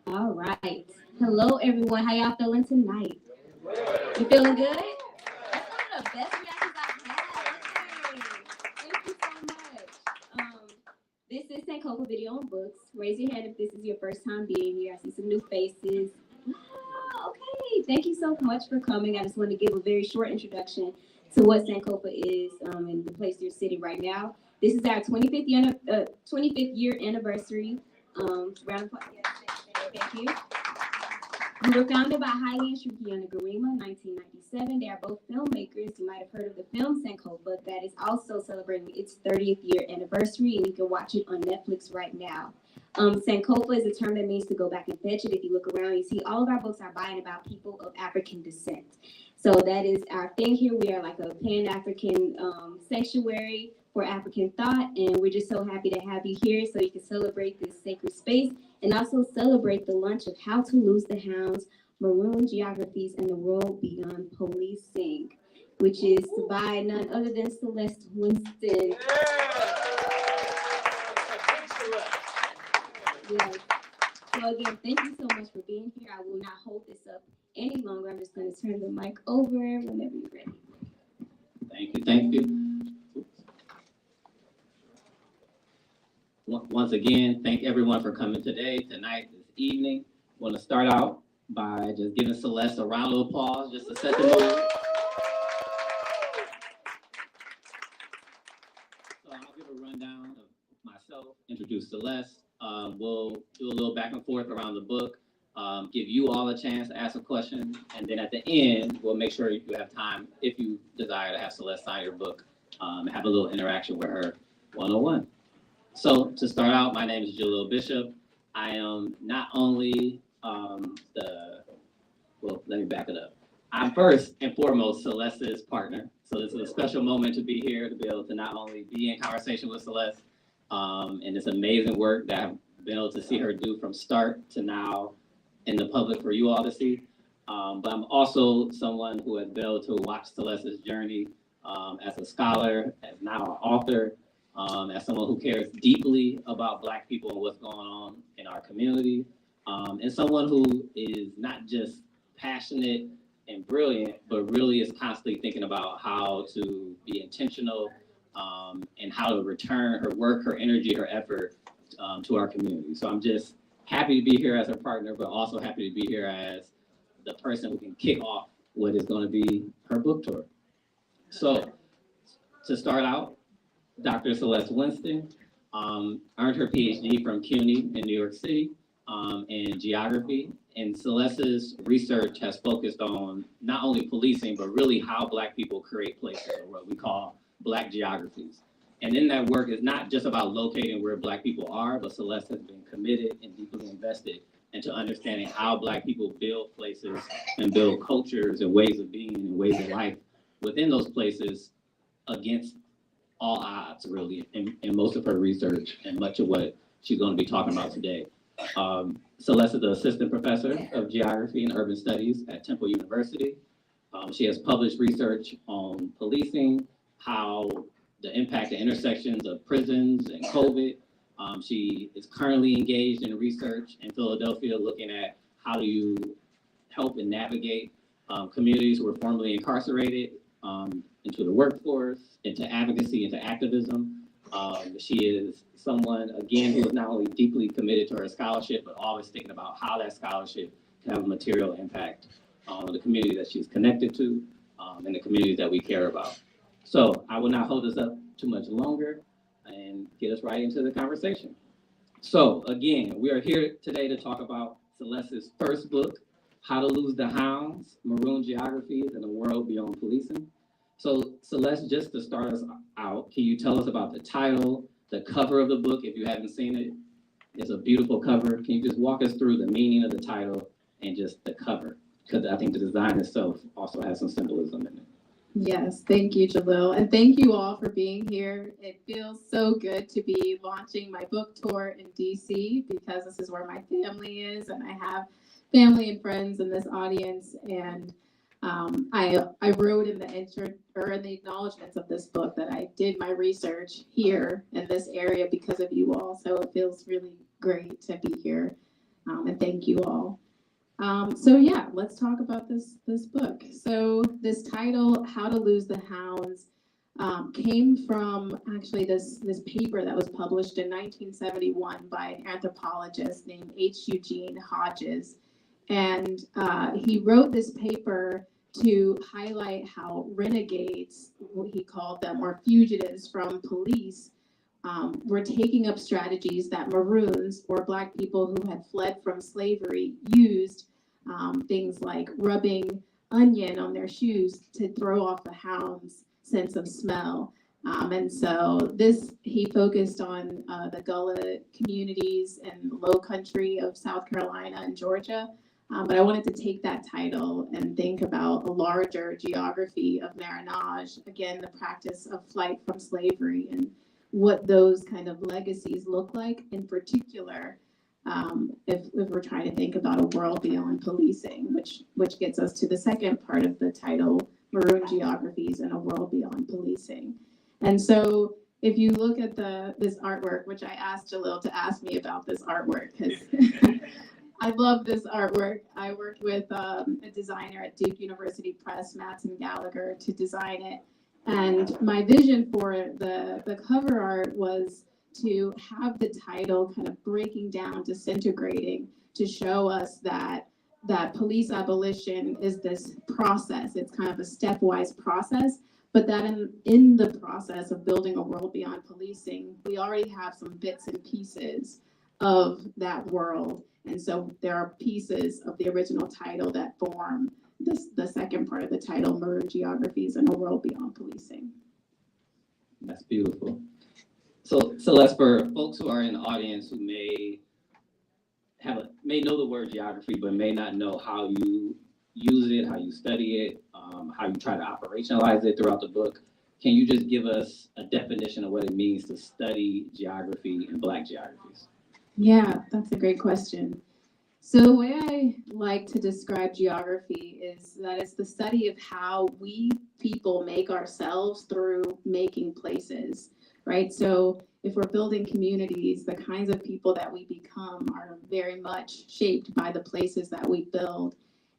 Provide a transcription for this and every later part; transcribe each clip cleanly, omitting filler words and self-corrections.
All right. Hello, everyone. How y'all feeling tonight? You feeling good? That's one of the best reactions I've had. Yay. Thank you so much. This is Sankofa Video on Books. Raise your hand if this is your first time being here. I see some new faces. Okay. Thank you so much for coming. I just want to give a very short introduction to what Sankofa is and the place you're sitting right now. This is our 25th year anniversary. Round of applause. Thank you. We were founded by Haile and Shrukiana Garima in 1997. They are both filmmakers. You might have heard of the film Sankofa that is also celebrating its 30th year anniversary, and you can watch it on Netflix right now. Sankofa is a term that means to go back and fetch it. If you look around, you see all of our books are by and about people of African descent. So that is our thing here. We are like a Pan-African sanctuary for African thought, and we're just so happy to have you here so you can celebrate this sacred space and also celebrate the launch of How to Lose the Hounds, Maroon Geographies, and the World Beyond Policing, which is by none other than Celeste, Winston. Yes. So again, thank you so much for being here. I will not hold this up any longer. I'm just going to turn the mic over whenever you're ready. Thank you. Once again, thank everyone for coming today, tonight, this evening. I want to start out by just giving Celeste a round of applause just to set the mood. So I'll give a rundown of myself, introduce Celeste. We'll do a little back and forth around the book, give you all a chance to ask a question, and then at the end, we'll make sure you have time, if you desire, to have Celeste sign your book and have a little interaction with her one-on-one. So to start out, my name is Jalil Bishop. I am not only let me back it up. I'm first and foremost Celeste's partner. So this is a special moment to be here, to be able to not only be in conversation with Celeste and this amazing work that I've been able to see her do from start to now in the public for you all to see. But I'm also someone who has been able to watch Celeste's journey as a scholar, as now an author, as someone who cares deeply about Black people and what's going on in our community, and someone who is not just passionate and brilliant, but really is constantly thinking about how to be intentional and how to return her work, her energy, her effort to our community. So I'm just happy to be here as her partner, but also happy to be here as the person who can kick off what is going to be her book tour. So to start out, Dr. Celeste Winston earned her PhD from CUNY in New York City in geography. And Celeste's research has focused on not only policing, but really how Black people create places, or what we call Black geographies. And in that work, it's not just about locating where Black people are, but Celeste has been committed and deeply invested into understanding how Black people build places and build cultures and ways of being and ways of life within those places against all odds, really, in most of her research and much of what she's going to be talking about today. Celeste is the assistant professor of geography and urban studies at Temple University. She has published research on policing, how the impact of intersections of prisons and COVID. She is currently engaged in research in Philadelphia, looking at how do you help and navigate communities who are formerly incarcerated into the workforce, into advocacy, into activism. She is someone, again, who is not only deeply committed to her scholarship, but always thinking about how that scholarship can have a material impact on the community that she's connected to and the communities that we care about. So I will not hold this up too much longer and get us right into the conversation. So again, we are here today to talk about Celeste's first book, How to Lose the Hounds, Maroon Geographies, and the World Beyond Policing. So Celeste, just to start us out, can you tell us about the title, the cover of the book, if you haven't seen it? It's a beautiful cover. Can you just walk us through the meaning of the title and just the cover? Because I think the design itself also has some symbolism in it. Yes, thank you, Jalil. And thank you all for being here. It feels so good to be launching my book tour in DC because this is where my family is and I have family and friends in this audience. And I wrote in the intro or in the acknowledgments of this book that I did my research here in this area because of you all. So it feels really great to be here And thank you all. So yeah, let's talk about this book. So this title, How to Lose the Hounds, came from actually this paper that was published in 1971 by an anthropologist named H. Eugene Hodges. And he wrote this paper to highlight how renegades, what he called them, or fugitives from police, were taking up strategies that Maroons, or Black people who had fled from slavery, used, things like rubbing onion on their shoes to throw off the hound's sense of smell. And so he focused on the Gullah communities and low country of South Carolina and Georgia. But I wanted to take that title and think about a larger geography of marronage, again, the practice of flight from slavery and what those kind of legacies look like, in particular, if we're trying to think about a world beyond policing, which gets us to the second part of the title, Maroon Geographies and a World Beyond Policing. And so if you look at this artwork, which I asked Jalil to ask me about this artwork, because I love this artwork. I worked with a designer at Duke University Press, Matson Gallagher, to design it. And my vision for the cover art was to have the title kind of breaking down, disintegrating, to show us that police abolition is this process. It's kind of a stepwise process, but that in the process of building a world beyond policing, we already have some bits and pieces of that world. And so there are pieces of the original title that form the second part of the title, Maroon Geographies and a World Beyond Policing. That's beautiful. So Celeste, for folks who are in the audience who may know the word geography, but may not know how you use it, how you study it, how you try to operationalize it throughout the book, can you just give us a definition of what it means to study geography and Black geographies? Yeah, that's a great question. So the way I like to describe geography is that it's the study of how we people make ourselves through making places, right? So if we're building communities, the kinds of people that we become are very much shaped by the places that we build.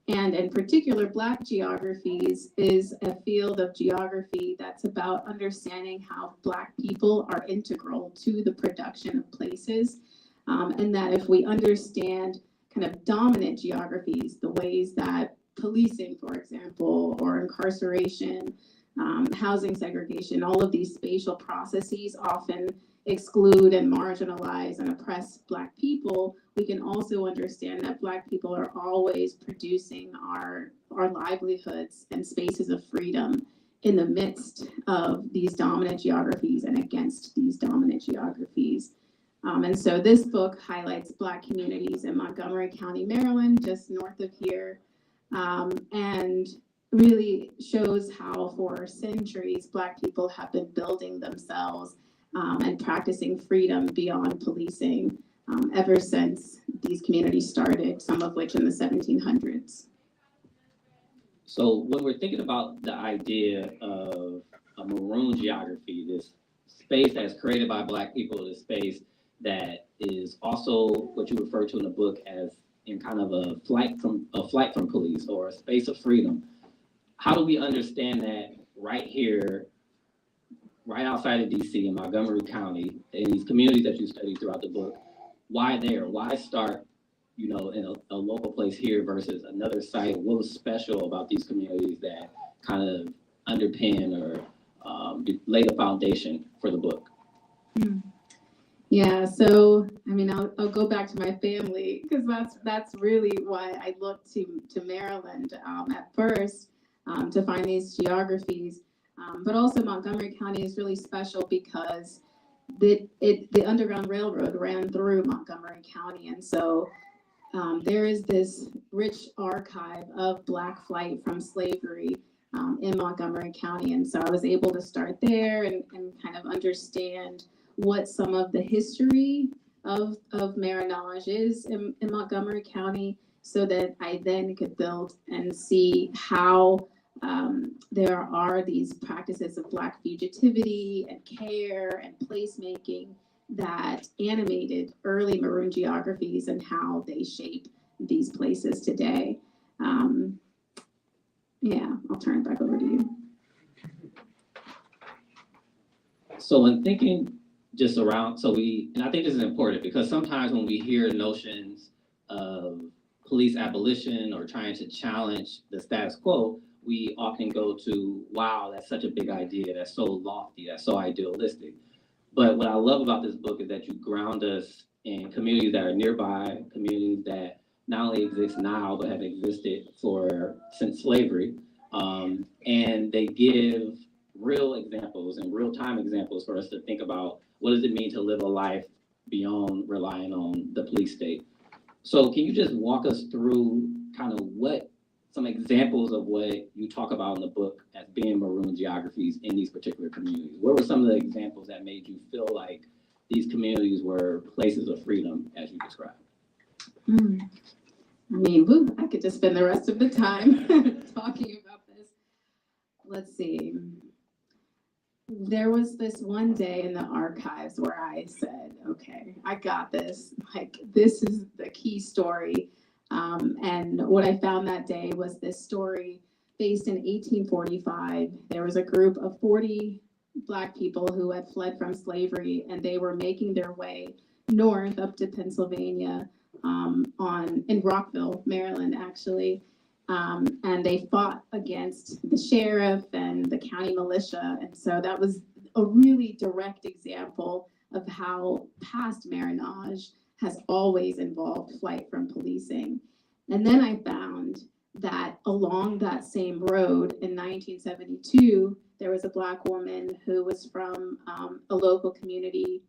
And in particular, Black geographies is a field of geography that's about understanding how Black people are integral to the production of places. And that if we understand kind of dominant geographies, the ways that policing, for example, or incarceration, housing segregation, all of these spatial processes often exclude and marginalize and oppress Black people, we can also understand that Black people are always producing our livelihoods and spaces of freedom in the midst of these dominant geographies and against these dominant geographies. And so this book highlights Black communities in Montgomery County, Maryland, just north of here, and really shows how for centuries Black people have been building themselves and practicing freedom beyond policing ever since these communities started, some of which in the 1700s. So when we're thinking about the idea of a maroon geography, this space that's created by Black people, this space that is also what you refer to in the book as in kind of a flight from police or a space of freedom. How do we understand that right here, right outside of DC in Montgomery County, in these communities that you study throughout the book? Why there? Why start, in a local place here versus another site? What was special about these communities that kind of underpin or lay the foundation for the book? Yeah, so I'll go back to my family because that's really why I looked to Maryland at first to find these geographies. But also Montgomery County is really special because the Underground Railroad ran through Montgomery County, and so there is this rich archive of Black flight from slavery in Montgomery County, and so I was able to start there and kind of understand what some of the history of marronage is in Montgomery County, so that I then could build and see how there are these practices of Black fugitivity and care and placemaking that animated early Maroon geographies and how they shape these places today. Yeah, I'll turn it back over to you. So when thinking just around, and I think this is important because sometimes when we hear notions of police abolition or trying to challenge the status quo, we often go to, wow, that's such a big idea, that's so lofty, that's so idealistic. But what I love about this book is that you ground us in communities that are nearby, communities that not only exist now, but have existed since slavery. And they give real examples and real-time examples for us to think about what does it mean to live a life beyond relying on the police state. So can you just walk us through kind of some examples of what you talk about in the book as being Maroon geographies in these particular communities? What were some of the examples that made you feel like these communities were places of freedom as you described? I mean, I could just spend the rest of the time talking about this. Let's see. There was this one day in the archives where I said, okay, I got this. Like, this is the key story. And what I found that day was this story based in 1845. There was a group of 40 Black people who had fled from slavery, and they were making their way north up to Pennsylvania, in Rockville, Maryland, actually. And they fought against the sheriff and the county militia. And so that was a really direct example of how past marronage has always involved flight from policing. And then I found that along that same road in 1972, there was a Black woman who was from a local community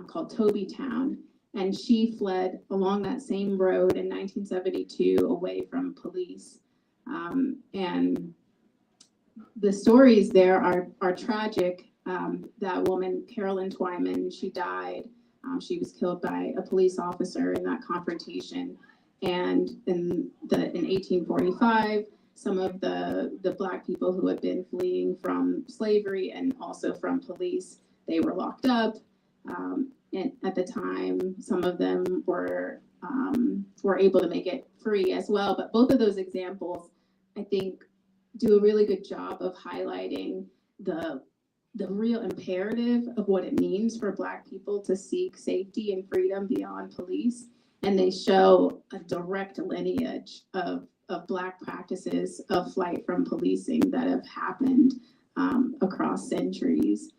called Tobytown. And she fled along that same road in 1972 away from police. And the stories there are tragic. That woman, Carolyn Twyman, she died. She was killed by a police officer in that confrontation. And in 1845, some of the Black people who had been fleeing from slavery and also from police, they were locked up. And at the time, some of them were able to make it free as well. But both of those examples, I think, do a really good job of highlighting the real imperative of what it means for Black people to seek safety and freedom beyond police. And they show a direct lineage of Black practices of flight from policing that have happened across centuries.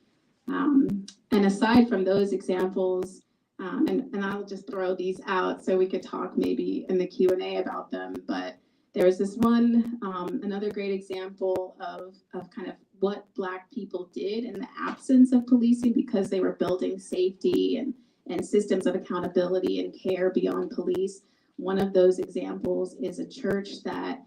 And aside from those examples, and I'll just throw these out so we could talk maybe in the Q&A about them, but there was this one, another great example of kind of what Black people did in the absence of policing because they were building safety and systems of accountability and care beyond police. One of those examples is a church that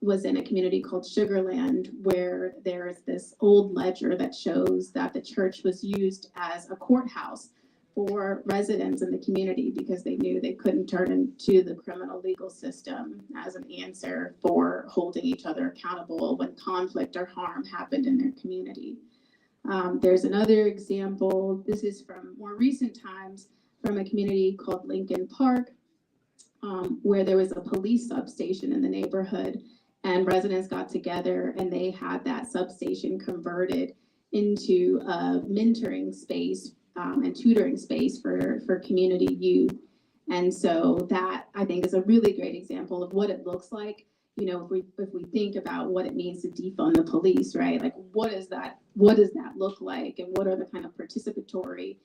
was in a community called Sugarland, where there is this old ledger that shows that the church was used as a courthouse for residents in the community because they knew they couldn't turn into the criminal legal system as an answer for holding each other accountable when conflict or harm happened in their community. There's another example, this is from more recent times, from a community called Lincoln Park, where there was a police substation in the neighborhood, and residents got together and they had that substation converted into a mentoring space and tutoring space for community youth. And so that, I think, is a really great example of what it looks like. You know, if we think about what it means to defund the police, right? Like, what does that look like, and what are the kind of participatory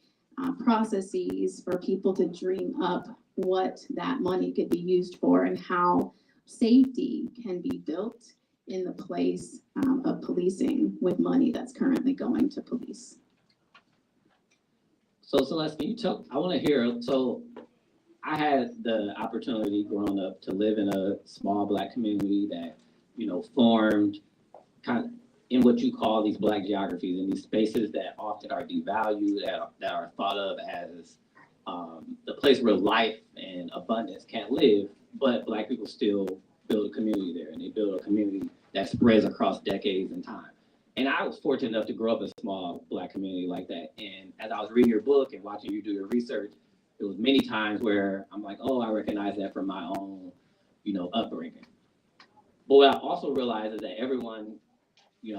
processes for people to dream up what that money could be used for, and how safety can be built in the place of policing with money that's currently going to police. So Celeste, can you tell, I want to hear, so I had the opportunity growing up to live in a small Black community that, you know, formed kind of in what you call these Black geographies, in these spaces that often are devalued, that are thought of as the place where life and abundance can't live, but Black people still build a community there, and they build a community that spreads across decades and time. And I was fortunate enough to grow up in a small Black community like that. And as I was reading your book and watching you do your research, it was many times where I'm like, oh, I recognize that from my own, upbringing. But what I also realized is that everyone,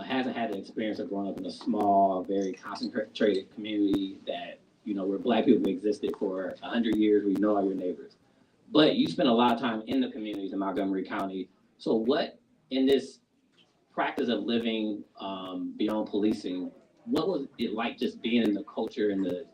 hasn't had the experience of growing up in a small, very concentrated community that, where Black people existed for 100 years, where you know all your neighbors. But you spent a lot of time in the communities in Montgomery County. So what, in this practice of living beyond policing, what was it like just being in the culture and the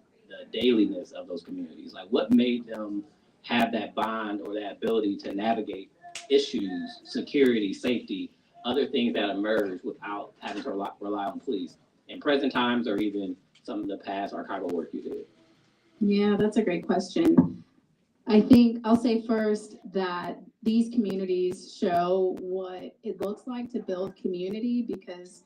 dailiness of those communities? Like, what made them have that bond or that ability to navigate issues, security, safety, other things that emerge without having to rely on police in present times or even some of the past archival work you did? Yeah, that's a great question. I think I'll say first that these communities show what it looks like to build community, because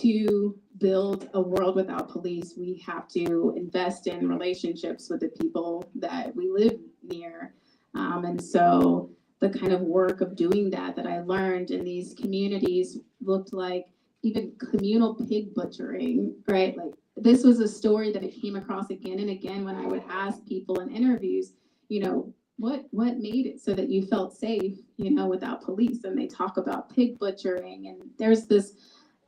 to build a world without police, we have to invest in relationships with the people that we live near. And so the kind of work of doing that I learned in these communities looked like even communal pig butchering, right? Like, this was a story that I came across again and again when I would ask people in interviews, what made it so that you felt safe, without police? And they talk about pig butchering, and there's this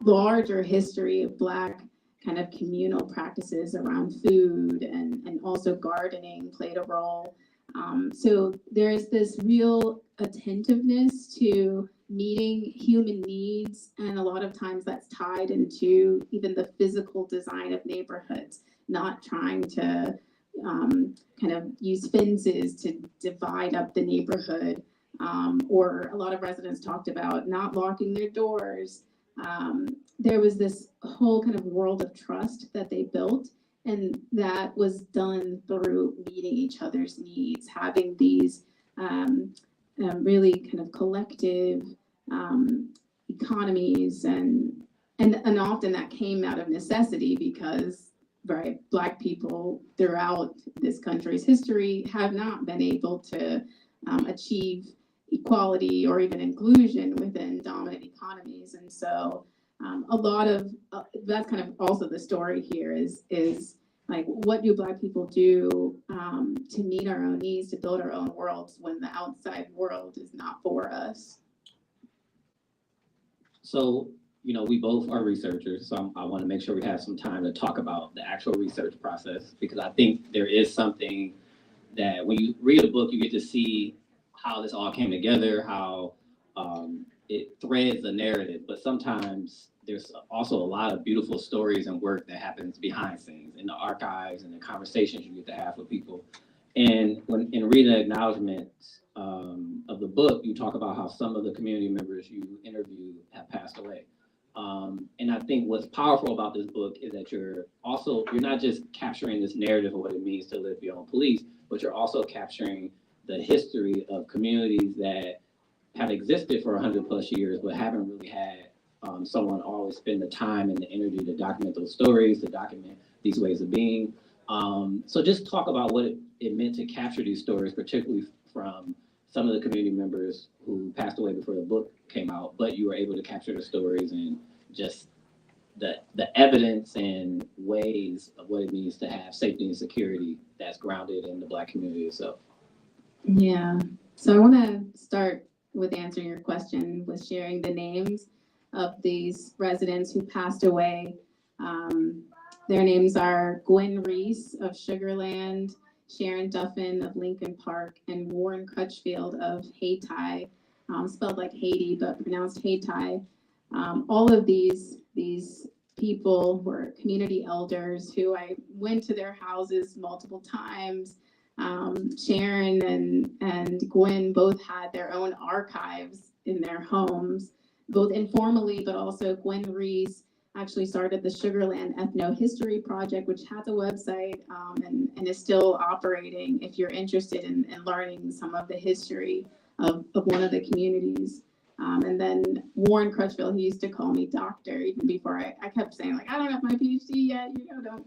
larger history of Black kind of communal practices around food, and also gardening played a role. So there's this real attentiveness to meeting human needs, and a lot of times that's tied into even the physical design of neighborhoods, not trying to kind of use fences to divide up the neighborhood, or a lot of residents talked about not locking their doors. There was this whole kind of world of trust that they built, and that was done through meeting each other's needs, having these really kind of collective economies, and often that came out of necessity, because Black people throughout this country's history have not been able to achieve equality or even inclusion within dominant economies. And so a lot of that's kind of also the story here is like, what do Black people do to meet our own needs, to build our own worlds when the outside world is not for us? So, we both are researchers, so I want to make sure we have some time to talk about the actual research process, because I think there is something that when you read a book, you get to see how this all came together, how it threads the narrative, but sometimes there's also a lot of beautiful stories and work that happens behind scenes in the archives and the conversations you get to have with people. And when in reading the acknowledgments of the book, you talk about how some of the community members you interviewed have passed away. And I think what's powerful about this book is that you're not just capturing this narrative of what it means to live beyond police, but you're also capturing the history of communities that have existed for 100 plus years, but haven't really had someone always spend the time and the energy to document those stories, to document these ways of being. So just talk about what it meant to capture these stories, particularly from some of the community members who passed away before the book came out, but you were able to capture the stories and just the evidence and ways of what it means to have safety and security that's grounded in the Black community itself. Yeah, so I want to start with answering your question with sharing the names of these residents who passed away. Their names are Gwen Reese of Sugarland, Sharon Duffin of Lincoln Park, and Warren Crutchfield of Hayti, spelled like Haiti, but pronounced Hayti. All of these people were community elders who I went to their houses multiple times. Sharon and Gwen both had their own archives in their homes, both informally, but also Gwen Reese actually started the Sugarland Ethno-History Project, which has a website and is still operating if you're interested in learning some of the history of one of the communities. And then Warren Crutchfield, he used to call me doctor, even before I kept saying, like, I don't have my PhD yet,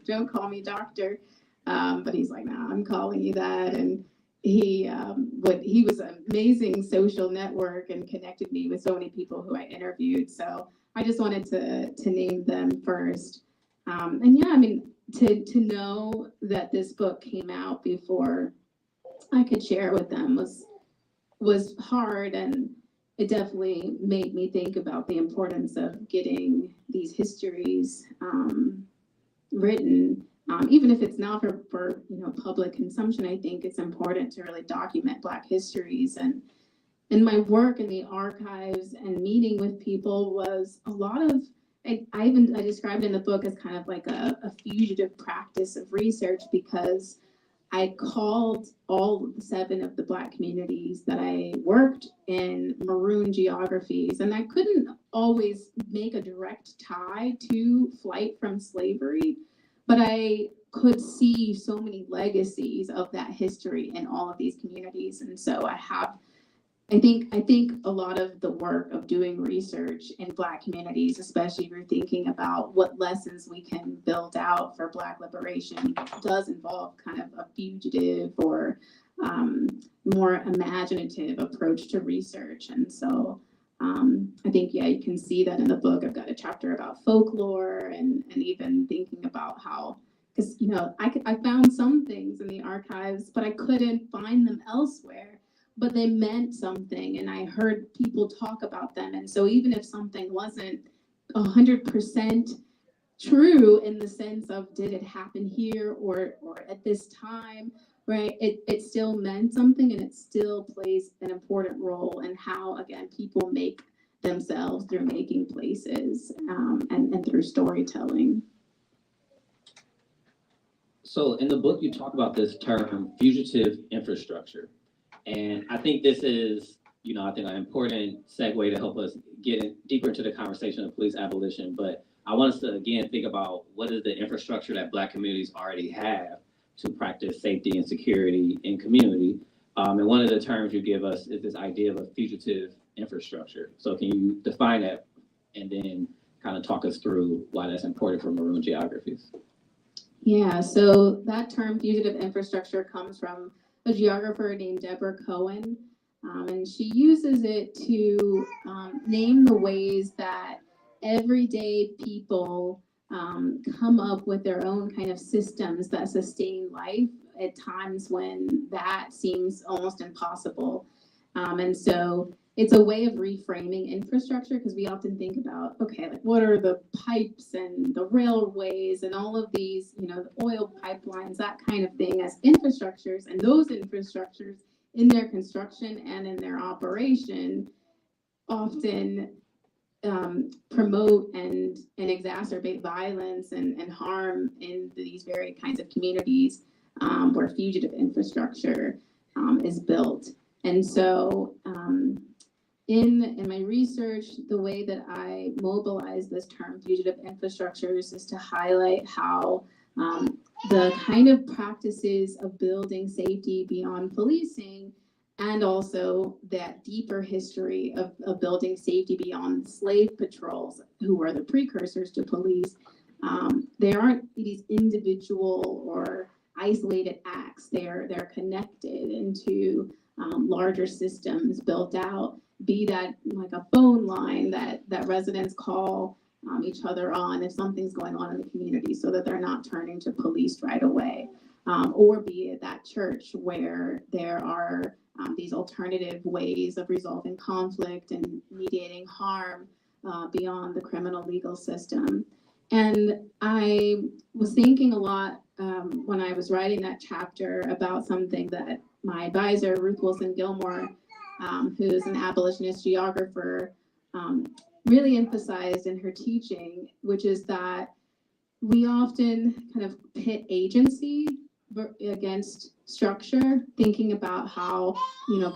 don't call me doctor. But he's like, nah, I'm calling you that. And he was an amazing social network and connected me with so many people who I interviewed. So I just wanted to name them first. And yeah, I mean, to know that this book came out before I could share it with them was hard, and it definitely made me think about the importance of getting these histories written. Even if it's not for public consumption, I think it's important to really document Black histories. And my work in the archives and meeting with people was a lot of, I described in the book as kind of like a fugitive practice of research, because I called all 7 of the Black communities that I worked in Maroon Geographies, and I couldn't always make a direct tie to flight from slavery, but I could see so many legacies of that history in all of these communities. And so I think a lot of the work of doing research in Black communities, especially if you're thinking about what lessons we can build out for Black liberation, does involve kind of a fugitive or more imaginative approach to research. And so I think, yeah, you can see that in the book. I've got a chapter about folklore and even thinking about how, because, I found some things in the archives, but I couldn't find them elsewhere. But they meant something, and I heard people talk about them. And so even if something wasn't 100% true in the sense of did it happen here or at this time, right? It still meant something, and it still plays an important role in how, again, people make themselves through making places and through storytelling. So in the book, you talk about this term, fugitive infrastructure. And I think this is, I think an important segue to help us get deeper into the conversation of police abolition. But I want us to, again, think about what is the infrastructure that Black communities already have to practice safety and security in community. And one of the terms you give us is this idea of a fugitive infrastructure. So can you define that and then kind of talk us through why that's important for Maroon Geographies? Yeah, so that term fugitive infrastructure comes from a geographer named Deborah Cohen, and she uses it to name the ways that everyday people come up with their own kind of systems that sustain life at times when that seems almost impossible. And so it's a way of reframing infrastructure, because we often think about, okay, like what are the pipes and the railways and all of these, the oil pipelines, that kind of thing as infrastructures. And those infrastructures in their construction and in their operation often promote and exacerbate violence and harm in these very kinds of communities where fugitive infrastructure is built. And so in my research, the way that I mobilize this term fugitive infrastructures is to highlight how the kind of practices of building safety beyond policing, and also that deeper history of building safety beyond slave patrols, who were the precursors to police, they aren't these individual or isolated acts. They're connected into larger systems built out, be that like a phone line that residents call each other on if something's going on in the community, so that they're not turning to police right away, or be it that church where there are these alternative ways of resolving conflict and mediating harm beyond the criminal legal system. And I was thinking a lot when I was writing that chapter about something that my advisor, Ruth Wilson Gilmore, who's an abolitionist geographer, really emphasized in her teaching, which is that we often kind of pit agency against structure, thinking about how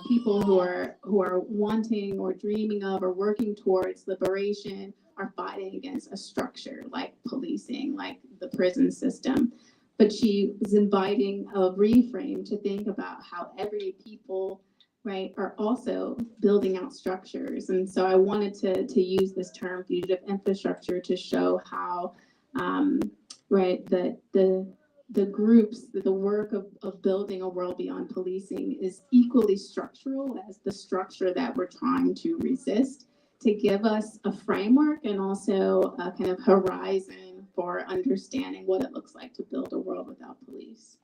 people who are wanting or dreaming of or working towards liberation are fighting against a structure like policing, like the prison system. But she was inviting a reframe to think about how every people, right, are also building out structures. And so I wanted to use this term fugitive infrastructure to show how right, the the groups, the work of building a world beyond policing is equally structural as the structure that we're trying to resist, to give us a framework and also a kind of horizon for understanding what it looks like to build a world without police.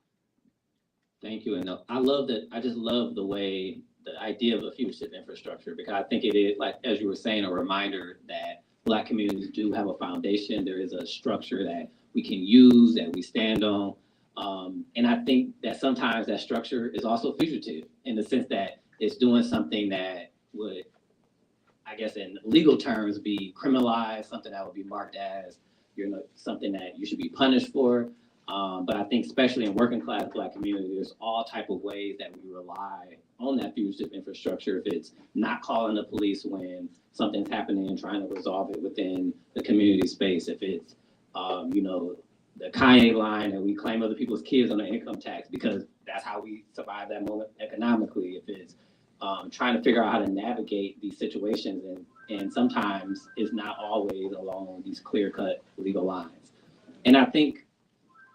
Thank you. And I love that. I just love the way the idea of a fugitive infrastructure, because I think it is, like, as you were saying, a reminder that Black communities do have a foundation. There is a structure that we can use, that we stand on. And I think that sometimes that structure is also fugitive in the sense that it's doing something that would, I guess in legal terms, be criminalized, something that would be marked as, something that you should be punished for. But I think especially in working class Black communities, there's all type of ways that we rely on that fugitive infrastructure. If it's not calling the police when something's happening and trying to resolve it within the community space, if it's, the Kanye line that we claim other people's kids on their income tax because that's how we survive that moment economically. If it's trying to figure out how to navigate these situations, and sometimes it's not always along these clear-cut legal lines. And I think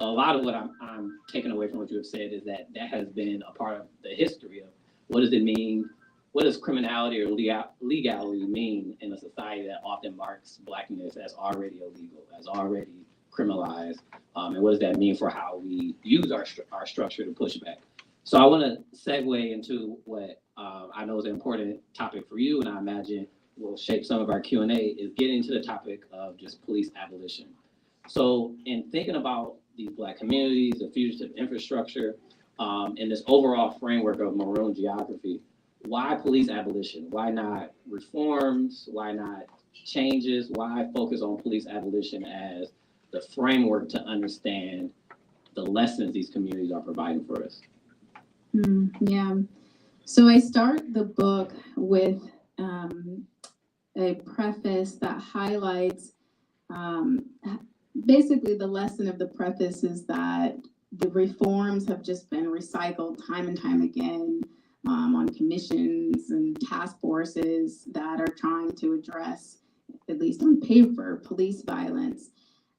a lot of what I'm taking away from what you have said is that has been a part of the history of what does it mean, what does criminality or legality mean in a society that often marks Blackness as already illegal, as already criminalized, and what does that mean for how we use our structure to push back? So I want to segue into what I know is an important topic for you, and I imagine will shape some of our Q&A, is getting into the topic of just police abolition. So in thinking about these Black communities, the fugitive infrastructure, and this overall framework of Maroon geography, why police abolition? Why not reforms? Why not changes? Why focus on police abolition as the framework to understand the lessons these communities are providing for us? Yeah. So I start the book with a preface that highlights basically the lesson of the preface is that the reforms have just been recycled time and time again on commissions and task forces that are trying to address, at least on paper, police violence.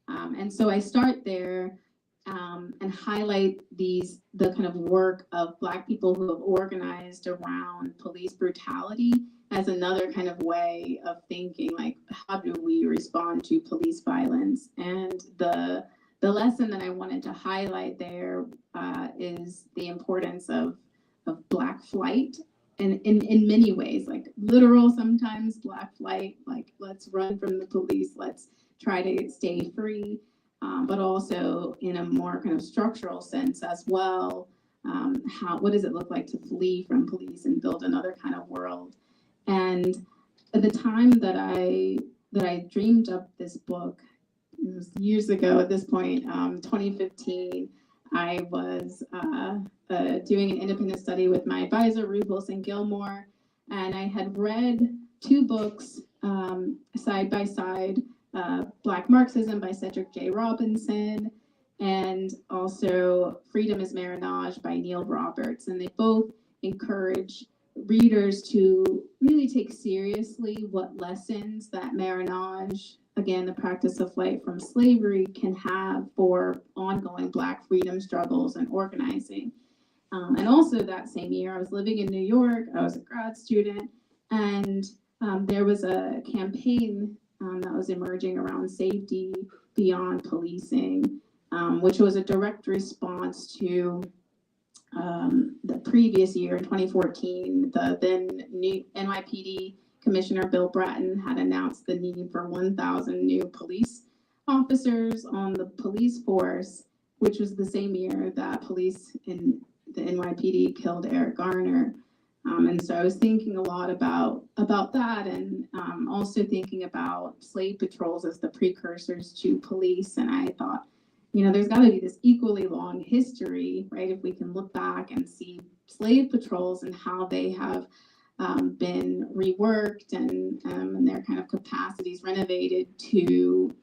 And so I start there and highlight the kind of work of Black people who have organized around police brutality as another kind of way of thinking, like, how do we respond to police violence? And the lesson that I wanted to highlight there is the importance of Black flight, and in many ways, like literal sometimes Black flight, like let's run from the police, let's try to stay free, but also in a more kind of structural sense as well. What does it look like to flee from police and build another kind of world? And at the time that I dreamed up this book, it was years ago at this point, 2015, I was doing an independent study with my advisor, Ruth Wilson-Gilmore, and I had read two books side by side, Black Marxism by Cedric J. Robinson, and also Freedom is Marronage by Neil Roberts. And they both encourage readers to really take seriously what lessons that marronage, again, the practice of flight from slavery, can have for ongoing Black freedom struggles and organizing. And also that same year, I was living in New York, I was a grad student, and there was a campaign that was emerging around safety beyond policing, which was a direct response to the previous year, in 2014, the then new NYPD Commissioner Bill Bratton had announced the need for 1,000 new police officers on the police force, which was the same year that police in the NYPD killed Eric Garner. And so I was thinking a lot about that, and also thinking about slave patrols as the precursors to police. And I thought, there's got to be this equally long history, right? If we can look back and see slave patrols and how they have been reworked and their kind of capacities renovated to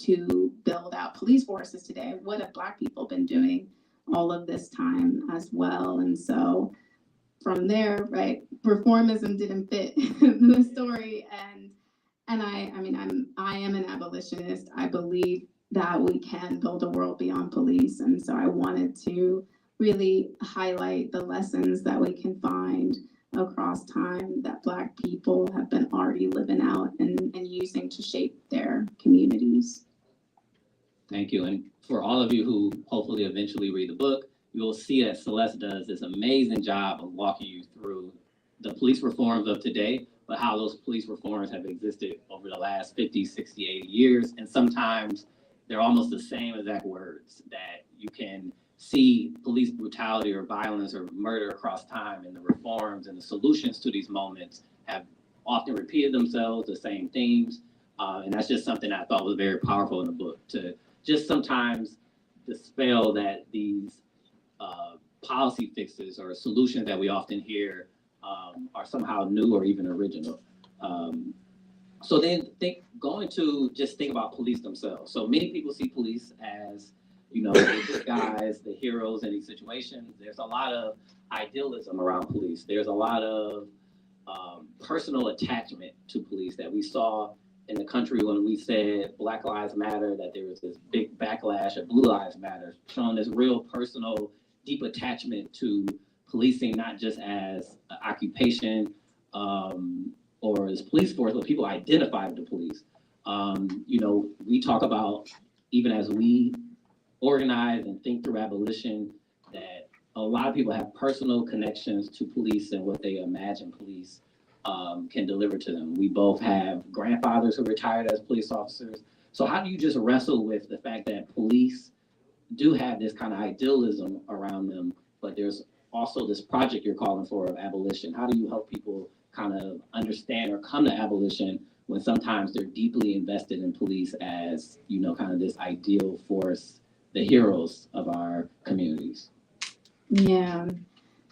build out police forces today. What have Black people been doing all of this time as well? And so from there, right, reformism didn't fit the story, and I am an abolitionist. I believe that we can build a world beyond police. And so I wanted to really highlight the lessons that we can find across time that Black people have been already living out and using to shape their communities. Thank you. And for all of you who hopefully eventually read the book, you will see that Celeste does this amazing job of walking you through the police reforms of today, but how those police reforms have existed over the last 50, 60, 80 years. And sometimes they're almost the same exact words, that you can see police brutality or violence or murder across time, and the reforms and the solutions to these moments have often repeated themselves, the same themes. And that's just something I thought was very powerful in the book, to just sometimes dispel that these policy fixes or solutions that we often hear are somehow new or even original. So then going to just think about police themselves. So many people see police as, you know, the good guys, the heroes in these situations. There's a lot of idealism around police. There's a lot of personal attachment to police that we saw in the country when we said Black Lives Matter, that there was this big backlash of Blue Lives Matter, showing this real personal, deep attachment to policing, not just as an occupation or as police force, but people identify with the police. You know, we talk about, even as we organize and think through abolition, that a lot of people have personal connections to police and what they imagine police can deliver to them. We both have grandfathers who retired as police officers. So how do you just wrestle with the fact that police do have this kind of idealism around them, but there's also this project you're calling for of abolition? How do you help people kind of understand or come to abolition when sometimes they're deeply invested in police as, you know, kind of this ideal force, the heroes of our communities? Yeah.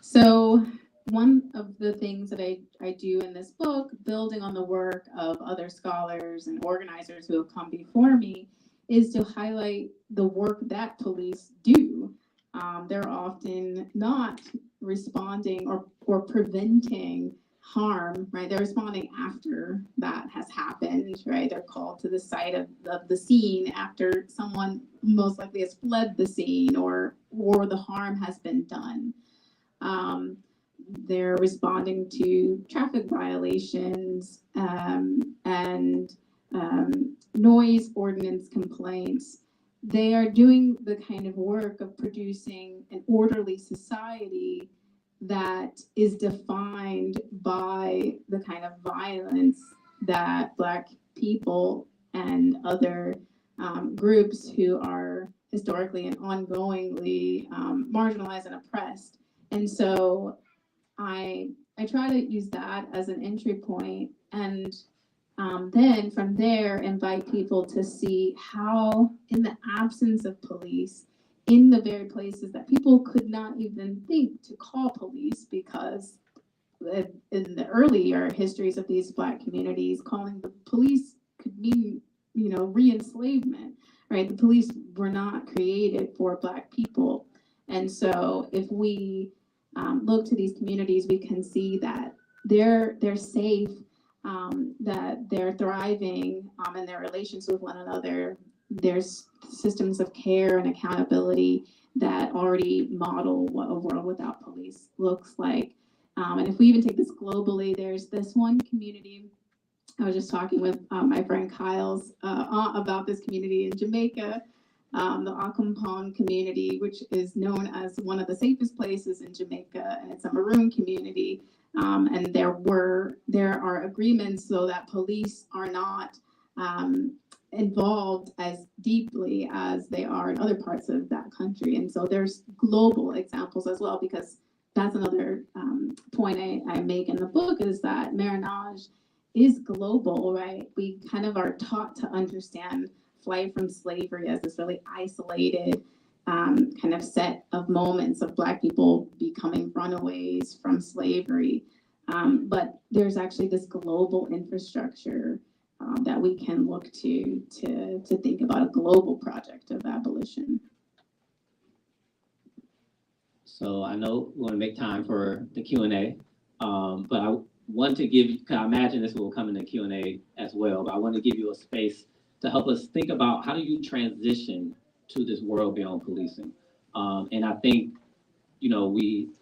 So one of the things that I do in this book, building on the work of other scholars and organizers who have come before me, is to highlight the work that police do. They're often not responding or preventing harm, right? They're responding after that has happened, right? They're called to the site of the scene after someone most likely has fled the scene or the harm has been done. They're responding to traffic violations and noise ordinance complaints. They are doing the kind of work of producing an orderly society that is defined by the kind of violence that Black people and other groups who are historically and ongoingly marginalized and oppressed. And so I try to use that as an entry point, and then from there invite people to see how, in the absence of police, in the very places that people could not even think to call police, because in the earlier histories of these Black communities, calling the police could mean, you know, re-enslavement, right? The police were not created for Black people. And so if we look to these communities, we can see that they're safe, that they're thriving in their relations with one another. There's systems of care and accountability that already model what a world without police looks like. And if we even take this globally, there's this one community. I was just talking with my friend Kyle's about this community in Jamaica, the Accompong community, which is known as one of the safest places in Jamaica, and it's a Maroon community. And there are agreements so that police are not involved as deeply as they are in other parts of that country. And so there's global examples as well, because that's another point I make in the book, is that marronage is global, right? We kind of are taught to understand flight from slavery as this really isolated kind of set of moments of Black people becoming runaways from slavery. But there's actually this global infrastructure that we can look to think about a global project of abolition. So I know we want to make time for the Q&A, but I want to give you, I imagine this will come in the Q&A as well, but I want to give you a space to help us think about how do you transition to this world beyond policing. And I think,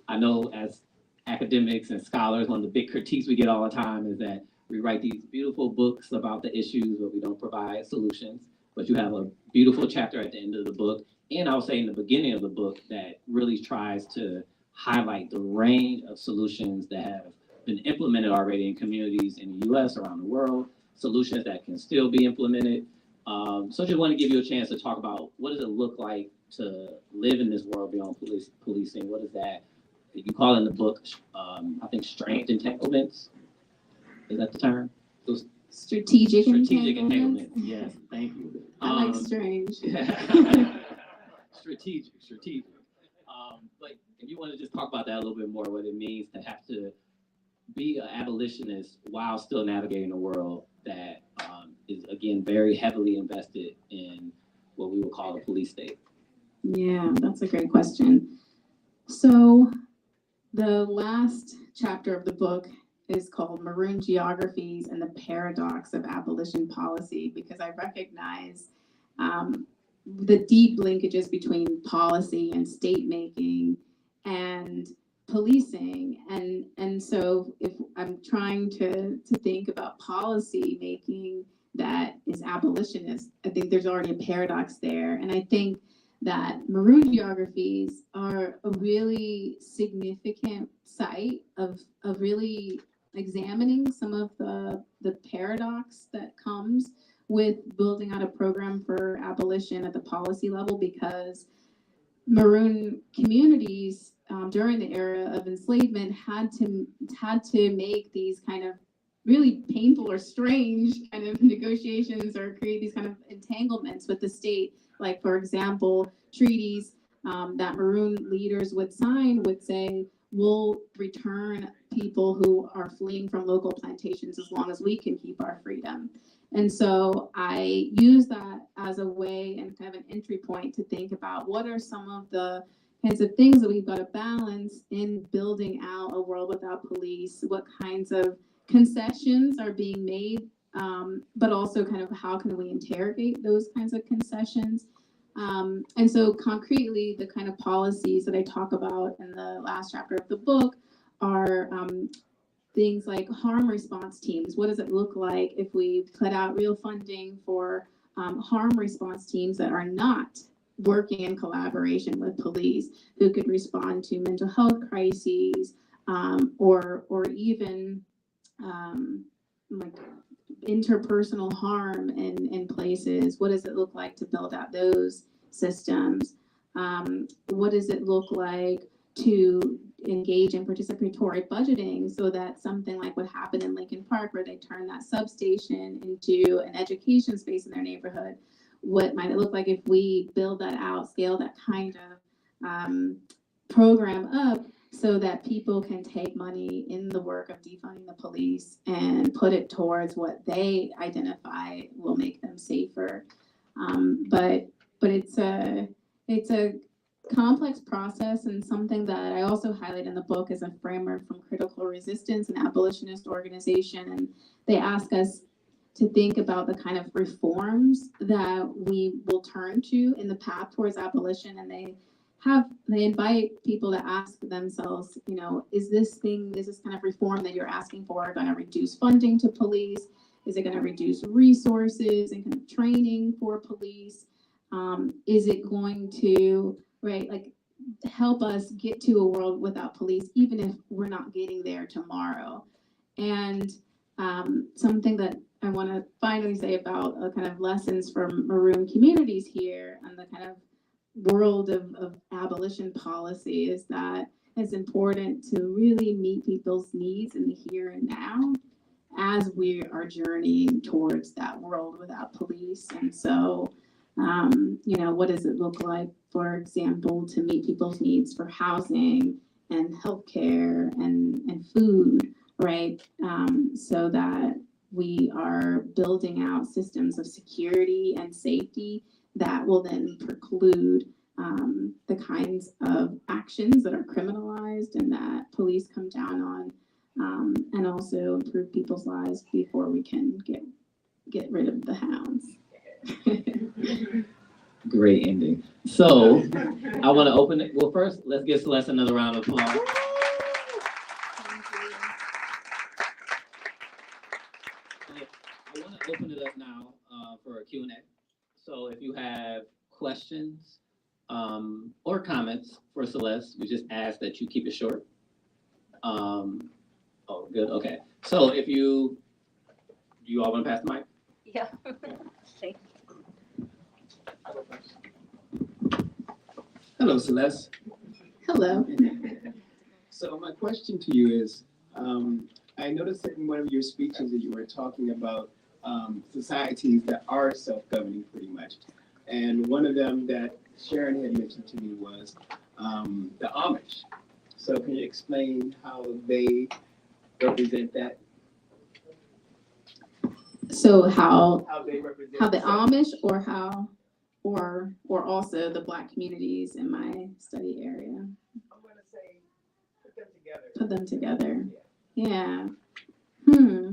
I know as academics and scholars, one of the big critiques we get all the time is that we write these beautiful books about the issues, but we don't provide solutions. But you have a beautiful chapter at the end of the book, and I would say in the beginning of the book, that really tries to highlight the range of solutions that have been implemented already in communities in the US, around the world, solutions that can still be implemented. So I just want to give you a chance to talk about what does it look like to live in this world beyond policing? What is that? You call in the book, I think, strange entanglements. Is that the term? Those Strategic entanglements. Yes, thank you. I like strange. Strategic. But if you want to just talk about that a little bit more, what it means to have to be an abolitionist while still navigating a world that is, again, very heavily invested in what we would call a police state. Yeah, that's a great question. So the last chapter of the book is called Maroon Geographies and the Paradox of Abolition Policy, because I recognize the deep linkages between policy and state making and policing. And so if I'm trying to think about policy making that is abolitionist, I think there's already a paradox there. And I think that Maroon Geographies are a really significant site of really examining some of the paradox that comes with building out a program for abolition at the policy level, because Maroon communities during the era of enslavement had to make these kind of really painful or strange kind of negotiations or create these kind of entanglements with the state. Like, for example, treaties that Maroon leaders would sign would say, we'll return people who are fleeing from local plantations as long as we can keep our freedom. And so I use that as a way and kind of an entry point to think about what are some of the kinds of things that we've got to balance in building out a world without police, what kinds of concessions are being made, but also kind of how can we interrogate those kinds of concessions. And so concretely, the kind of policies that I talk about in the last chapter of the book are things like harm response teams. What does it look like if we put out real funding for harm response teams that are not working in collaboration with police, who could respond to mental health crises, or even like interpersonal harm in places? What does it look like to build out those systems? What does it look like to engage in participatory budgeting so that something like what happened in Lincoln Park, where they turned that substation into an education space in their neighborhood, what might it look like if we build that out, scale that kind of program up so that people can take money in the work of defunding the police and put it towards what they identify will make them safer. But it's a complex process, and something that I also highlight in the book is a framework from Critical Resistance, an abolitionist organization. And they ask us to think about the kind of reforms that we will turn to in the path towards abolition. And they invite people to ask themselves, is this kind of reform that you're asking for going to reduce funding to police? Is it going to reduce resources and kind of training for police? Is it going to, help us get to a world without police, even if we're not getting there tomorrow? And something that I want to finally say about kind of lessons from Maroon communities here and the kind of world of abolition policy is that it's important to really meet people's needs in the here and now as we are journeying towards that world without police. And so, what does it look like, for example, to meet people's needs for housing and healthcare and food, right? So that we are building out systems of security and safety that will then preclude the kinds of actions that are criminalized and that police come down on, and also improve people's lives before we can get rid of the hounds. Great ending. So I want to open it. Well, first, let's give Celeste another round of applause. I want to open it up now for a Q&A. So if you have questions or comments for Celeste, we just ask that you keep it short. Oh, good. Okay. So if you all want to pass the mic? Yeah. Thank you. Hello, Celeste. Hello. So my question to you is, I noticed that in one of your speeches that you were talking about societies that are self-governing pretty much. And one of them that Sharon had mentioned to me was the Amish. So can you explain how they represent that? So how They represent the self- Amish or also the Black communities in my study area? I'm going to say put them together. Put them together. Yeah. Yeah.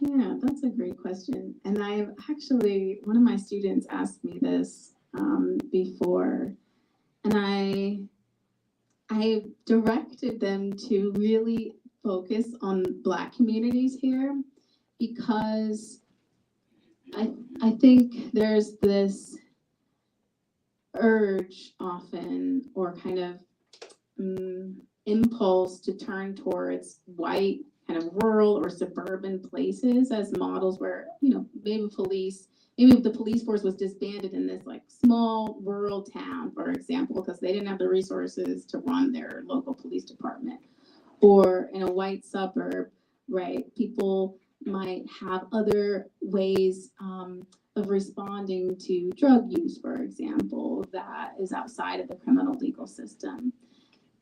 Yeah, that's a great question. And I've actually, one of my students asked me this before, and I directed them to really focus on Black communities here, because I think there's this urge often, or kind of impulse to turn towards white, kind of rural or suburban places as models where, maybe if the police force was disbanded in this like small rural town, for example, because they didn't have the resources to run their local police department, or in a white suburb, right? People might have other ways of responding to drug use, for example, that is outside of the criminal legal system.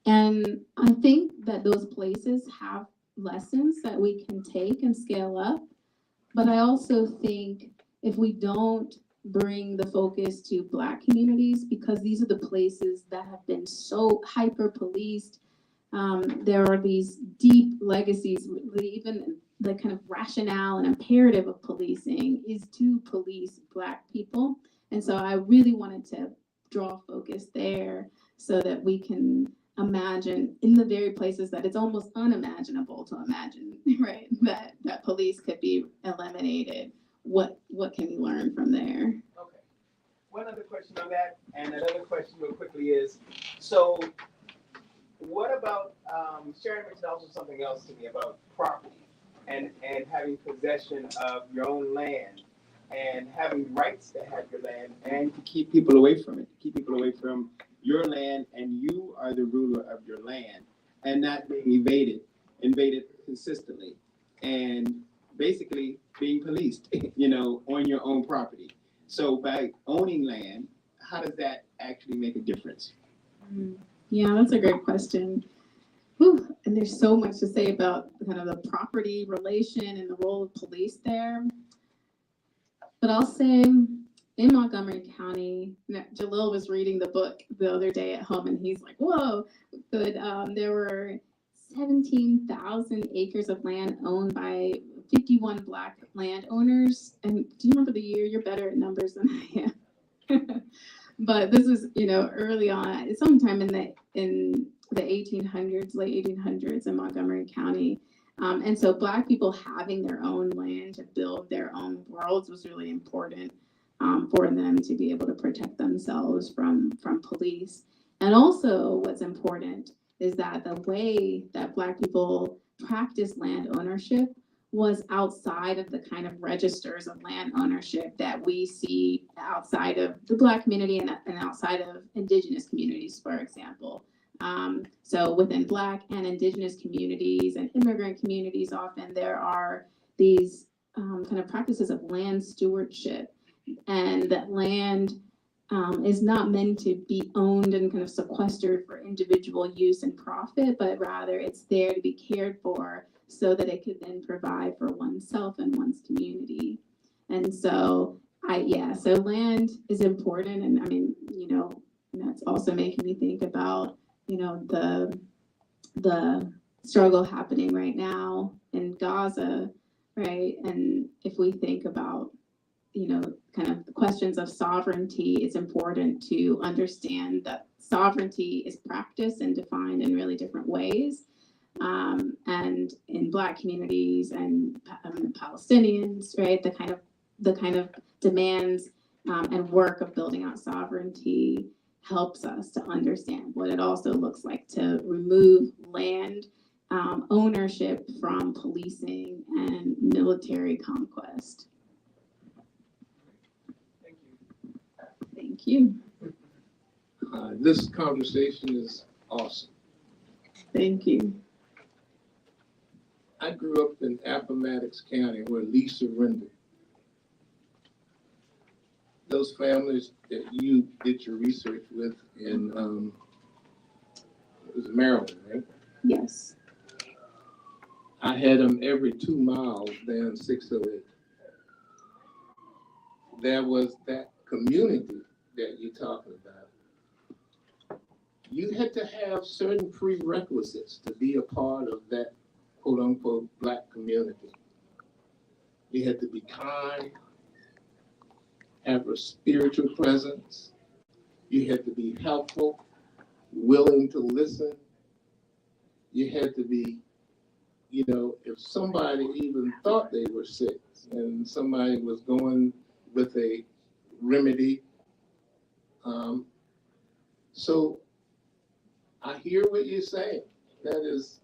And I think that those places have lessons that we can take and scale up. But I also think if we don't bring the focus to Black communities, because these are the places that have been so hyper-policed, there are these deep legacies, even the kind of rationale and imperative of policing is to police Black people. And so I really wanted to draw focus there so that we can imagine in the very places that it's almost unimaginable to imagine, right? That police could be eliminated. What can we learn from there? Okay. One other question on that, and another question real quickly is, so what about, Sharon mentioned also something else to me about property and having possession of your own land and having rights to have your land and to keep people away from it, keep people away from your land, and you are the ruler of your land, and not being invaded consistently, and basically being policed, on your own property. So by owning land, how does that actually make a difference? Yeah, that's a great question. Whew. And there's so much to say about kind of the property relation and the role of police there. But I'll say in Montgomery County, Jalil was reading the book the other day at home, and he's like, whoa, good. There were 17,000 acres of land owned by 51 Black landowners. And do you remember the year? You're better at numbers than I am. But this is, early on, sometime in the 1800s, late 1800s in Montgomery County. And so Black people having their own land to build their own worlds was really important for them to be able to protect themselves from police. And also what's important is that the way that Black people practice land ownership was outside of the kind of registers of land ownership that we see outside of the Black community and outside of Indigenous communities, for example. So within Black and Indigenous communities and immigrant communities, often there are these kind of practices of land stewardship, and that land is not meant to be owned and kind of sequestered for individual use and profit, but rather it's there to be cared for so that it could then provide for oneself and one's community. And so so land is important. And I mean, that's also making me think about, the struggle happening right now in Gaza, right? And if we think about kind of questions of sovereignty, it's important to understand that sovereignty is practiced and defined in really different ways. And in Black communities and Palestinians, right, the kind of demands and work of building out sovereignty helps us to understand what it also looks like to remove land ownership from policing and military conquest. Thank you. Thank you. This conversation is awesome. Thank you. I grew up in Appomattox County where Lee surrendered. Those families that you did your research with in, it was Maryland, right? Yes. I had them every 2 miles down 608. There was that community that you're talking about. You had to have certain prerequisites to be a part of that quote unquote Black community. You had to be kind, have a spiritual presence. You had to be helpful, willing to listen. You had to be, if somebody even thought they were sick and somebody was going with a remedy. So I hear what you're saying. That is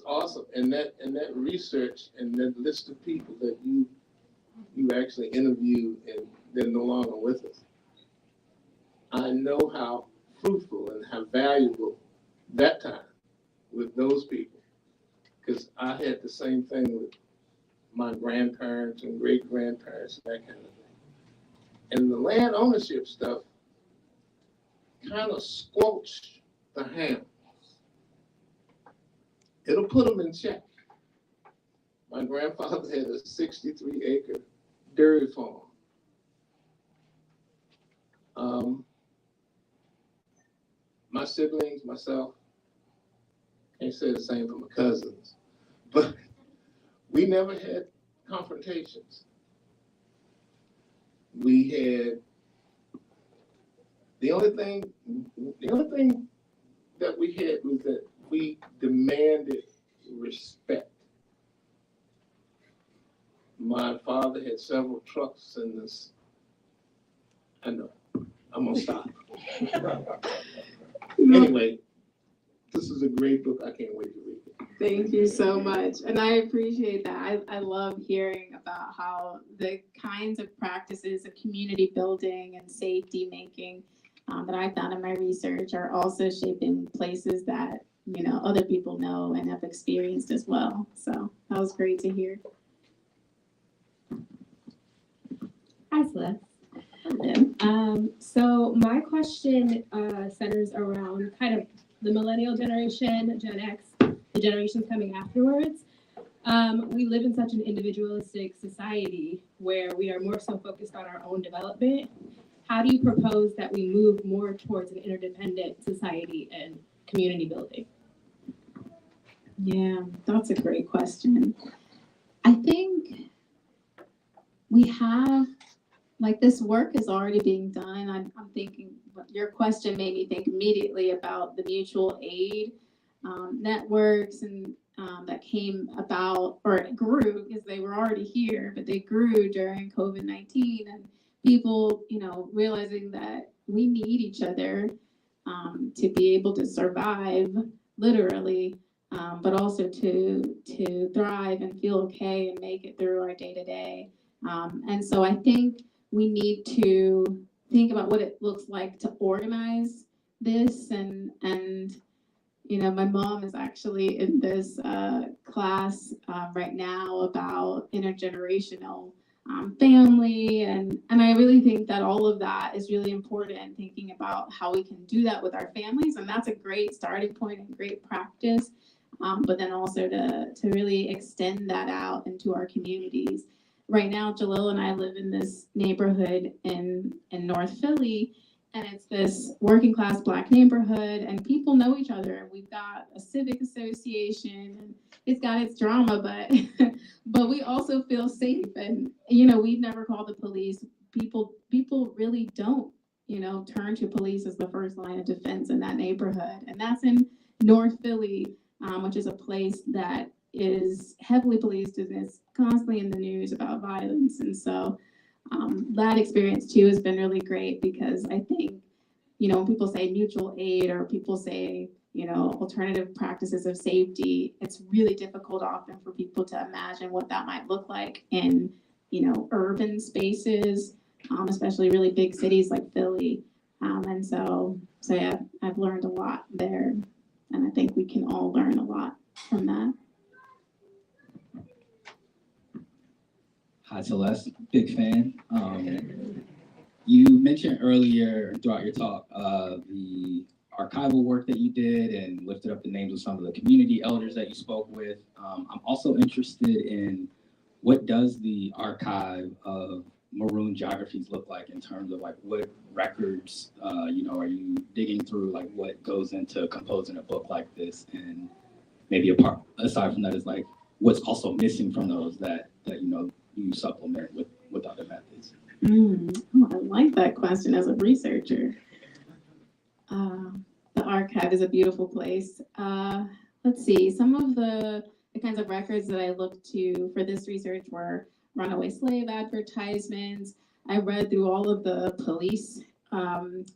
awesome. And that research and that list of people that you actually interviewed and they're no longer with us. I know how fruitful and how valuable that time with those people, because I had the same thing with my grandparents and great grandparents and that kind of thing. And the land ownership stuff kind of squelched the Hounds. It'll put them in check. My grandfather had a 63-acre dairy farm. My siblings, myself, can't say the same for my cousins, but we never had confrontations. We had, the only thing that we had was that we demanded respect. My father had several trucks in this. I know, I'm gonna stop. Anyway, this is a great book. I can't wait to read it. Thank you so much. And I appreciate that. I love hearing about how the kinds of practices of community building and safety making that I found in my research are also shaping places that, other people know and have experienced as well. So that was great to hear. Hi, Celeste. Hello. So my question centers around kind of the millennial generation, Gen X, the generations coming afterwards. We live in such an individualistic society where we are more so focused on our own development. How do you propose that we move more towards an interdependent society and community building? Yeah, that's a great question. I think we have, this work is already being done. I'm thinking, your question made me think immediately about the mutual aid networks and that came about, or grew, because they were already here, but they grew during COVID-19, and people, realizing that we need each other to be able to survive, literally, but also to thrive and feel okay and make it through our day-to-day. And so I think we need to think about what it looks like to organize this, and my mom is actually in this class right now about intergenerational family, and I really think that all of that is really important, thinking about how we can do that with our families, and that's a great starting point and great practice, but then also to really extend that out into our communities. Right now, Jalil and I live in this neighborhood in North Philly, and it's this working class Black neighborhood, and people know each other. We've got a civic association, and it's got its drama, but but we also feel safe. And, we've never called the police. People really don't, turn to police as the first line of defense in that neighborhood. And that's in North Philly, which is a place that is heavily policed and is constantly in the news about violence. And so that experience too has been really great, because I think, when people say mutual aid or people say, alternative practices of safety, it's really difficult often for people to imagine what that might look like in, urban spaces, especially really big cities like Philly. And so yeah, I've learned a lot there, and I think we can all learn a lot from that. Hi, Celeste, big fan. You mentioned earlier throughout your talk the archival work that you did and lifted up the names of some of the community elders that you spoke with. I'm also interested in what does the archive of Maroon Geographies look like in terms of like what records, are you digging through, like what goes into composing a book like this, and maybe apart aside from that is like what's also missing from those that you supplement with other methods. Oh, I like that question as a researcher. The archive is a beautiful place. Let's see, some of the kinds of records that I looked to for this research were runaway slave advertisements. I read through all of the police.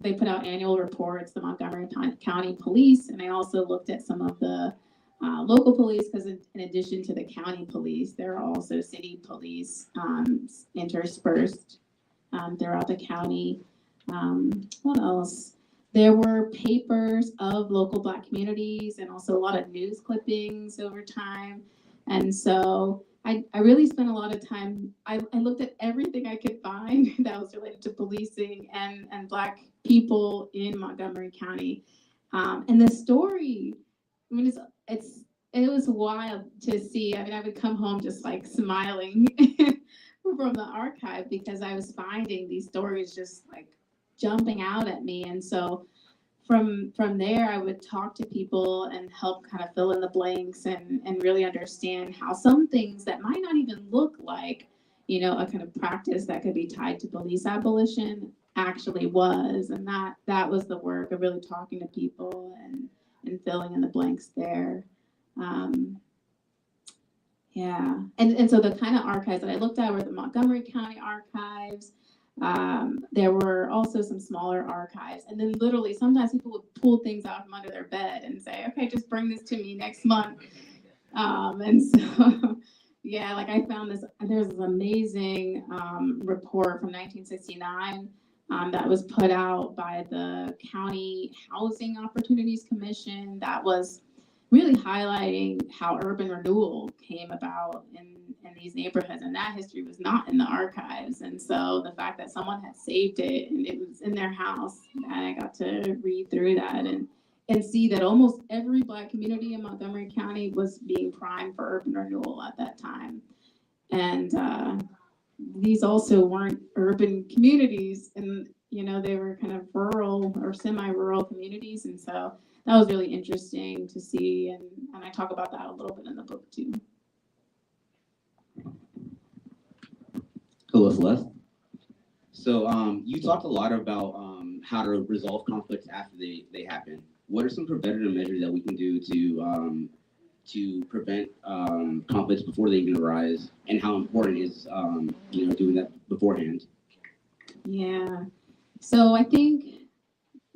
They put out annual reports, the Montgomery County Police, and I also looked at some of the local police, because in addition to the county police, there are also city police interspersed throughout the county. What else? There were papers of local Black communities and also a lot of news clippings over time. And so I really spent a lot of time, I looked at everything I could find that was related to policing and Black people in Montgomery County. And the story, I mean, it was wild to see. I mean, I would come home just like smiling from the archive, because I was finding these stories just like jumping out at me. And so from there, I would talk to people and help kind of fill in the blanks and really understand how some things that might not even look like, a kind of practice that could be tied to police abolition actually was. And that was the work of really talking to people and filling in the blanks there. Yeah, and so the kind of archives that I looked at were the Montgomery County archives. There were also some smaller archives, and then literally sometimes people would pull things out from under their bed and say, okay, just bring this to me next month. And so, yeah, like I found there's this amazing report from 1969 that was put out by the County Housing Opportunities Commission that was really highlighting how urban renewal came about in these neighborhoods, and that history was not in the archives. And so the fact that someone had saved it and it was in their house, and I got to read through that and see that almost every Black community in Montgomery County was being primed for urban renewal at that time. And these also weren't urban communities, and they were kind of rural or semi-rural communities. And so that was really interesting to see, and I talk about that a little bit in the book too. Hello, Celeste. So you talked a lot about how to resolve conflicts after they happen. What are some preventative measures that we can do to prevent conflicts before they even arise, and how important is doing that beforehand? Yeah. So I think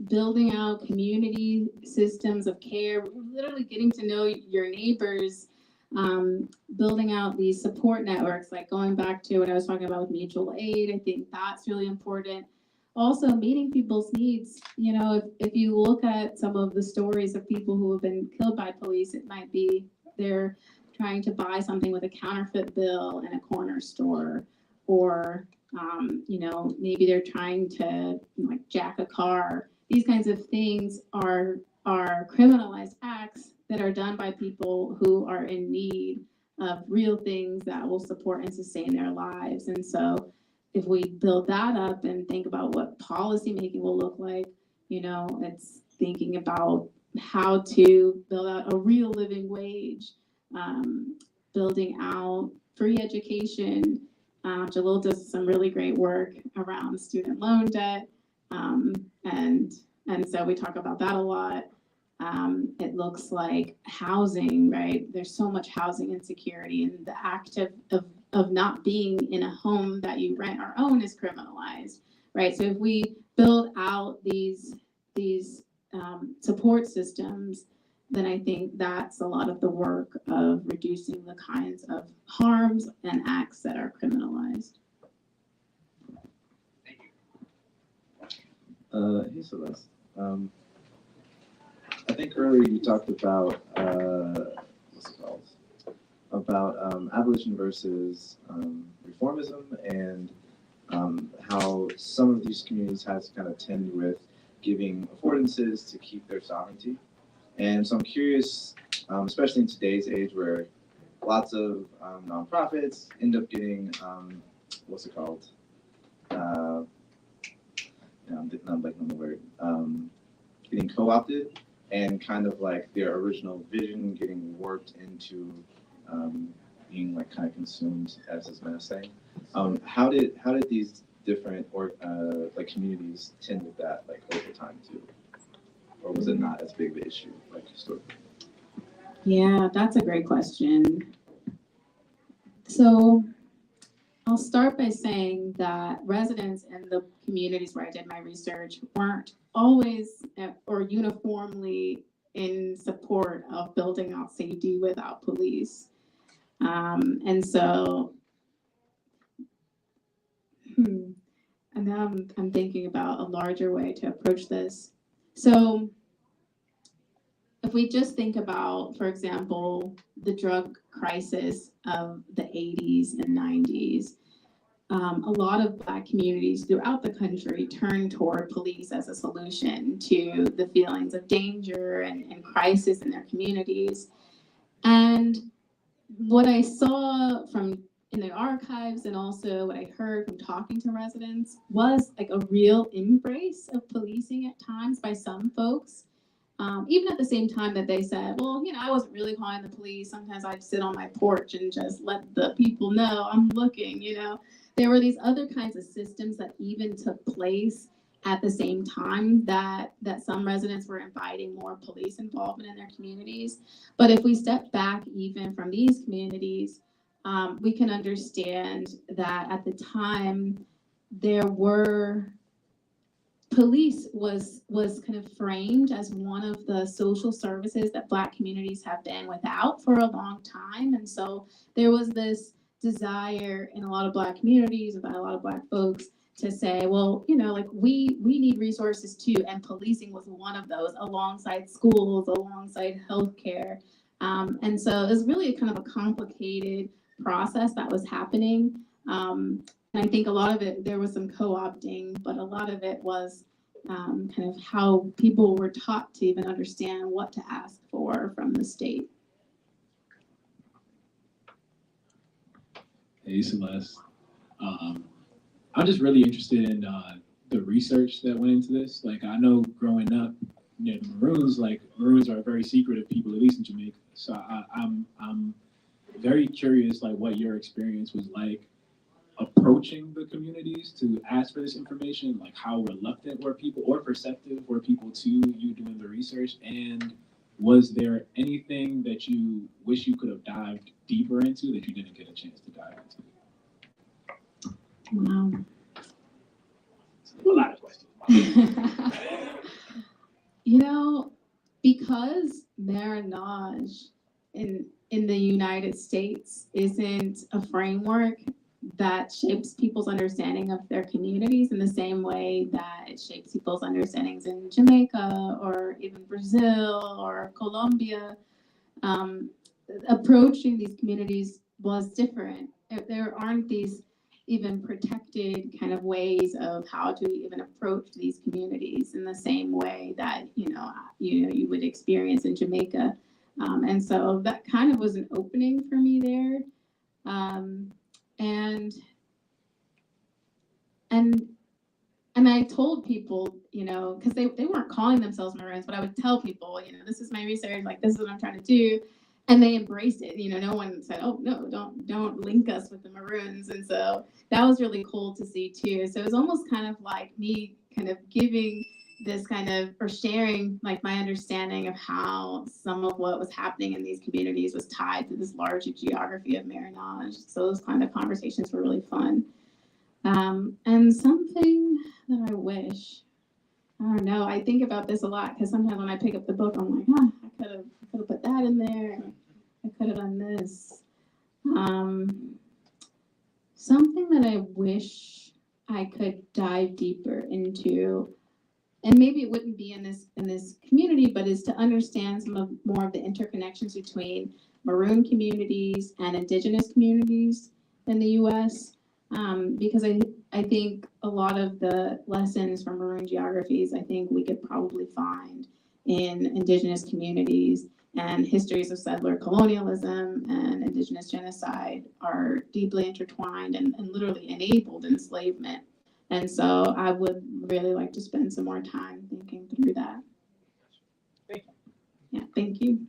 building out community systems of care, literally getting to know your neighbors, building out these support networks, like going back to what I was talking about with mutual aid, I think that's really important. Also meeting people's needs. If you look at some of the stories of people who have been killed by police, it might be they're trying to buy something with a counterfeit bill in a corner store, or maybe they're trying to jack a car. These kinds of things are criminalized acts that are done by people who are in need of real things that will support and sustain their lives. And so if we build that up and think about what policy making will look like, it's thinking about how to build out a real living wage, building out free education. Jalil does some really great work around student loan debt. And so we talk about that a lot. It looks like housing, right? There's so much housing insecurity, and the act of not being in a home that you rent or own is criminalized, right? So if we build out these support systems, then I think that's a lot of the work of reducing the kinds of harms and acts that are criminalized. Hey Celeste. I think earlier you talked about what's it called? About abolition versus reformism, and how some of these communities has kind of tend with giving affordances to keep their sovereignty. And so I'm curious, especially in today's age where lots of nonprofits end up getting what's it called? I'm blanking on the word. Getting co-opted, and kind of like their original vision getting warped into being like kind of consumed as this man is saying. How did these different like communities tend with that like over time too, or was it not as big of an issue like historically? Yeah, that's a great question. So I'll start by saying that residents in the communities where I did my research weren't always or uniformly in support of building out safety without police. And so, and now I'm thinking about a larger way to approach this. So if we just think about, for example, the drug crisis of the 80s and 90s, a lot of Black communities throughout the country turned toward police as a solution to the feelings of danger and crisis in their communities. And what I saw in the archives, and also what I heard from talking to residents, was like a real embrace of policing at times by some folks. Even at the same time that they said, well, I wasn't really calling the police. Sometimes I'd sit on my porch and just let the people know I'm looking, There were these other kinds of systems that even took place at the same time that some residents were inviting more police involvement in their communities. But if we step back even from these communities, we can understand that at the time there were police was kind of framed as one of the social services that Black communities have been without for a long time. And so there was this desire in a lot of Black communities, by a lot of Black folks, to say, well, we need resources too. And policing was one of those, alongside schools, alongside healthcare. And so it was really kind of a complicated process that was happening. And I think a lot of it, there was some co-opting, but a lot of it was kind of how people were taught to even understand what to ask for from the state. Hey, Celeste. I'm just really interested in the research that went into this. Like, I know growing up, the Maroons are very secretive people, at least in Jamaica. So I'm very curious, like, what your experience was like approaching the communities to ask for this information. Like, how reluctant were people, or perceptive were people to you doing the research? And was there anything that you wish you could have dived deeper into that you didn't get a chance to dive into? Wow. A lot of questions. Because marronage in the United States isn't a framework that shapes people's understanding of their communities in the same way that it shapes people's understandings in Jamaica or even Brazil or Colombia, approaching these communities was different. There aren't these even protected kind of ways of how to even approach these communities in the same way that you would experience in Jamaica, and so that kind of was an opening for me there, and I told people, because they weren't calling themselves Maroons, but I would tell people, this is my research, like this is what I'm trying to do. and they embraced it. No one said, "Oh no, don't link us with the Maroons." And so that was really cool to see too. So it was almost kind of like me kind of giving this kind of, or sharing like my understanding of how some of what was happening in these communities was tied to this larger geography of marronage. So those kind of conversations were really fun. And something that I wish, I don't know, I think about this a lot because sometimes when I pick up the book, I'm like, I could have put that in there. I could have done this. Something that I wish I could dive deeper into, and maybe it wouldn't be in this community, but is to understand more of the interconnections between Maroon communities and Indigenous communities in the U.S. Because I think a lot of the lessons from Maroon Geographies, I think we could probably find in Indigenous communities, and histories of settler colonialism and Indigenous genocide are deeply intertwined and literally enabled enslavement. And so I would really like to spend some more time thinking through that. Thank you. Yeah, thank you.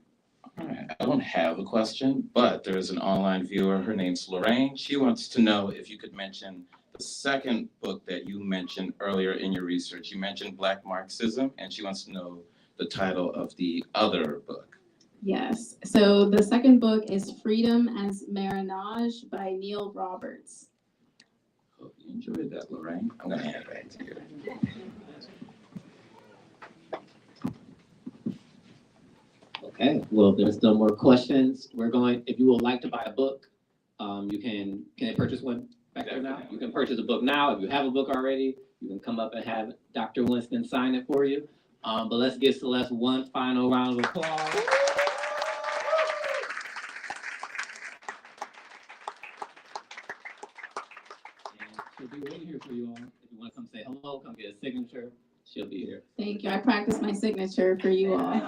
All right, I don't have a question, but there is an online viewer. Her name's Lorraine. She wants to know if you could mention the second book that you mentioned earlier in your research. You mentioned Black Marxism, and she wants to know the title of the other book. Yes. So the second book is Freedom as Marronage by Neil Roberts. Hope you enjoyed that, Lorraine. I'm going to hand it back to you. Okay, well, if there's no more questions, if you would like to buy a book, can I purchase one back there now? You can purchase a book now. If you have a book already, you can come up and have Dr. Winston sign it for you. But let's give Celeste one final round of applause. And she'll be waiting here for you all. If you want to come say hello, come get a signature, she'll be here. Thank you. I practiced my signature for you all.